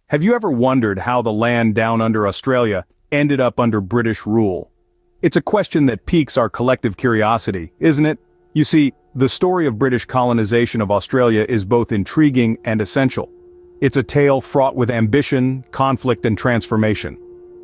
Have you ever wondered how the land down under Australia ended up under British rule? It's a question that piques our collective curiosity, isn't it? You see, the story of British colonization of Australia is both intriguing and essential. It's a tale fraught with ambition, conflict, and transformation.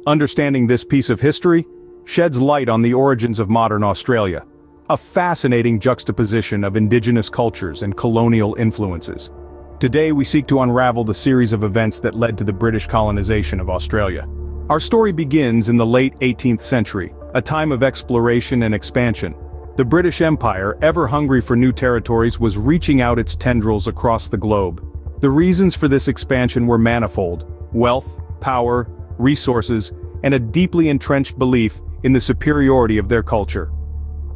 Understanding this piece of history sheds light on the origins of modern Australia, a fascinating juxtaposition of indigenous cultures and colonial influences. Today we seek to unravel the series of events that led to the British colonization of Australia. Our story begins in the late 18th century, a time of exploration and expansion. The British Empire, ever hungry for new territories, was reaching out its tendrils across the globe. The reasons for this expansion were manifold: wealth, power, resources, and a deeply entrenched belief in the superiority of their culture.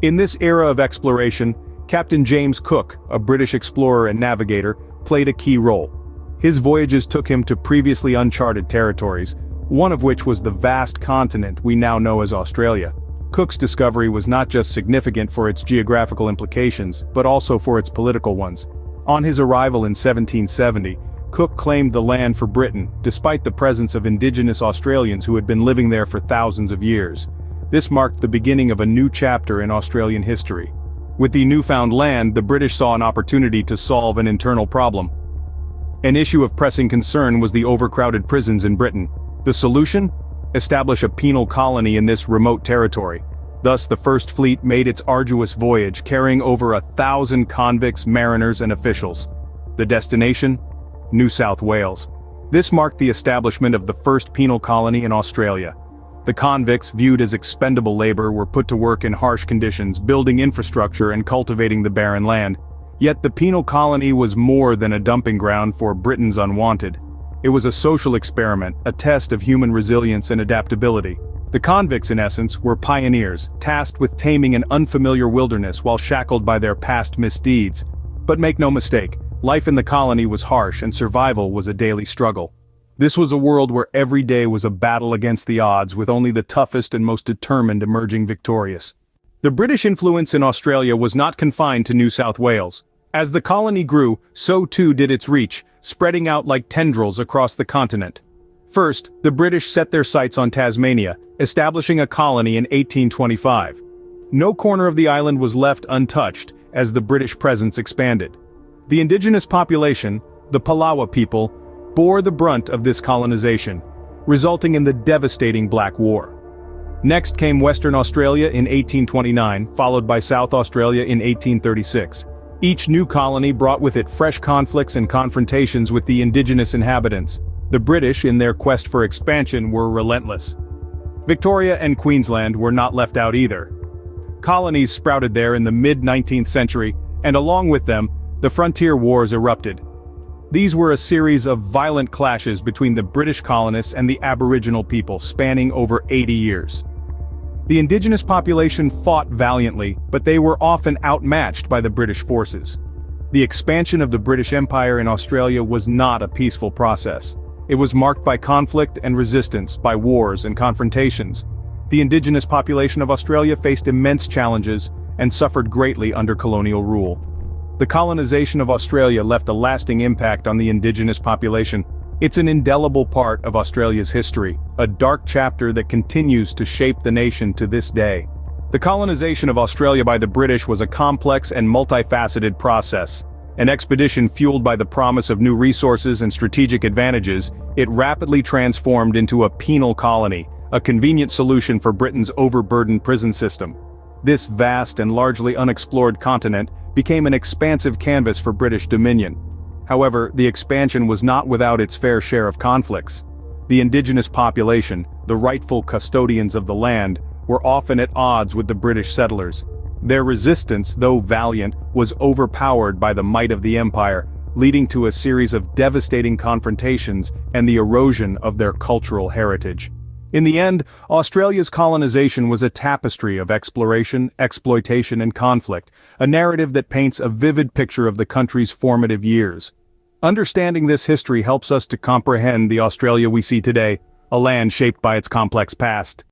In this era of exploration, Captain James Cook, a British explorer and navigator, played a key role. His voyages took him to previously uncharted territories, one of which was the vast continent we now know as Australia. Cook's discovery was not just significant for its geographical implications, but also for its political ones. On his arrival in 1770, Cook claimed the land for Britain, despite the presence of indigenous Australians who had been living there for thousands of years. This marked the beginning of a new chapter in Australian history. With the newfound land, the British saw an opportunity to solve an internal problem. An issue of pressing concern was the overcrowded prisons in Britain. The solution? Establish a penal colony in this remote territory. Thus the First Fleet made its arduous voyage, carrying over 1,000 convicts, mariners, and officials. The destination? New South Wales. This marked the establishment of the first penal colony in Australia. The convicts, viewed as expendable labor, were put to work in harsh conditions, building infrastructure and cultivating the barren land. Yet the penal colony was more than a dumping ground for Britain's unwanted. It was a social experiment, a test of human resilience and adaptability. The convicts, in essence, were pioneers, tasked with taming an unfamiliar wilderness while shackled by their past misdeeds. But make no mistake, life in the colony was harsh and survival was a daily struggle. This was a world where every day was a battle against the odds, with only the toughest and most determined emerging victorious. The British influence in Australia was not confined to New South Wales. As the colony grew, so too did its reach, spreading out like tendrils across the continent. First, the British set their sights on Tasmania, establishing a colony in 1825. No corner of the island was left untouched as the British presence expanded. The indigenous population, the Palawa people, bore the brunt of this colonization, resulting in the devastating Black War. Next came Western Australia in 1829, followed by South Australia in 1836. Each new colony brought with it fresh conflicts and confrontations with the indigenous inhabitants. The British, in their quest for expansion, were relentless. Victoria and Queensland were not left out either. Colonies sprouted there in the mid-19th century, and along with them, the frontier wars erupted. These were a series of violent clashes between the British colonists and the Aboriginal people, spanning over 80 years. The indigenous population fought valiantly, but they were often outmatched by the British forces. The expansion of the British Empire in Australia was not a peaceful process. It was marked by conflict and resistance, by wars and confrontations. The indigenous population of Australia faced immense challenges and suffered greatly under colonial rule. The colonization of Australia left a lasting impact on the indigenous population. It's an indelible part of Australia's history, a dark chapter that continues to shape the nation to this day. The colonization of Australia by the British was a complex and multifaceted process. An expedition fueled by the promise of new resources and strategic advantages, it rapidly transformed into a penal colony, a convenient solution for Britain's overburdened prison system. This vast and largely unexplored continent became an expansive canvas for British dominion. However, the expansion was not without its fair share of conflicts. The indigenous population, the rightful custodians of the land, were often at odds with the British settlers. Their resistance, though valiant, was overpowered by the might of the empire, leading to a series of devastating confrontations and the erosion of their cultural heritage. In the end, Australia's colonization was a tapestry of exploration, exploitation, and conflict, a narrative that paints a vivid picture of the country's formative years. Understanding this history helps us to comprehend the Australia we see today, a land shaped by its complex past.